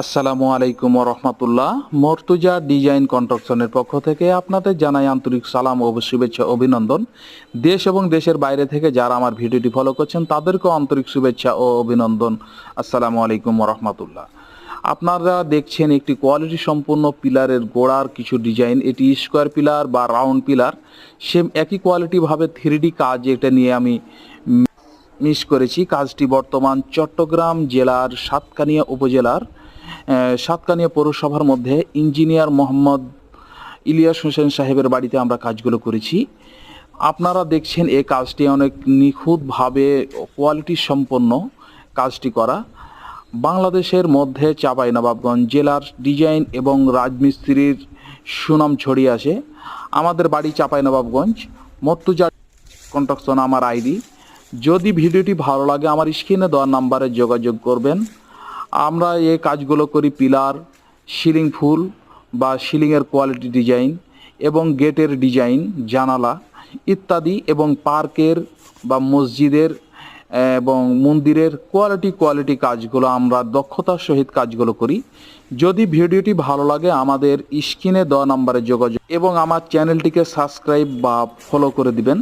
আসসালামু আলাইকুম রহমতুল্লাহ। মর্তুজা ডিজাইন কনস্ট্রাকশনের পক্ষ থেকে আপনাদের জানাই আন্তরিক সালাম ও শুভেচ্ছা অভিনন্দন। দেশ এবং দেশের বাইরে থেকে যারা আমার ভিডিওটি ফলো করছেন তাদেরকেও আন্তরিক শুভেচ্ছা ও অভিনন্দন। আসসালামু আলাইকুম রহমতুল্লাহ। আপনারা দেখছেন একটি কোয়ালিটি সম্পন্ন পিলারের গোড়ার কিছু ডিজাইন। এটি স্কোয়ার পিলার বা রাউন্ড পিলার, সেম একই কোয়ালিটি ভাবে 3D কাজ এটা নিয়ে আমি মিস করেছি। কাজটি বর্তমান চট্টগ্রাম জেলার সাতকানিয়া উপজেলার সাতকানিয়া পৌরসভার মধ্যে ইঞ্জিনিয়ার মোহাম্মদ ইলিয়াস হোসেন সাহেবের বাড়িতে আমরা কাজগুলো করেছি। আপনারা দেখছেন এই কাজটি অনেক নিখুঁতভাবে কোয়ালিটি সম্পন্ন কাজটি করা। বাংলাদেশের মধ্যে চাঁপাইনবাবগঞ্জ জেলার ডিজাইন এবং রাজমিস্ত্রির সুনাম ছড়িয়ে আসে। আমাদের বাড়ি চাঁপাইনবাবগঞ্জ। মর্তুজা কনস্ট্রাকশন আমার আইডি। যদি ভিডিওটি ভালো লাগে আমার স্ক্রিনে দেওয়া নাম্বারে যোগাযোগ করবেন। আমরা এই কাজগুলো করি পিলার, সিলিং ফুল বা সিলিংয়ের কোয়ালিটি ডিজাইন এবং গেটের ডিজাইন, জানালা ইত্যাদি, এবং পার্কের বা মসজিদের এবং মন্দিরের কোয়ালিটি কাজগুলো আমরা দক্ষতার সহিত কাজগুলো করি। যদি ভিডিওটি ভালো লাগে আমাদের স্ক্রিনে দেওয়া নাম্বারে যোগাযোগ এবং আমার চ্যানেলটিকে সাবস্ক্রাইব বা ফলো করে দিবেন।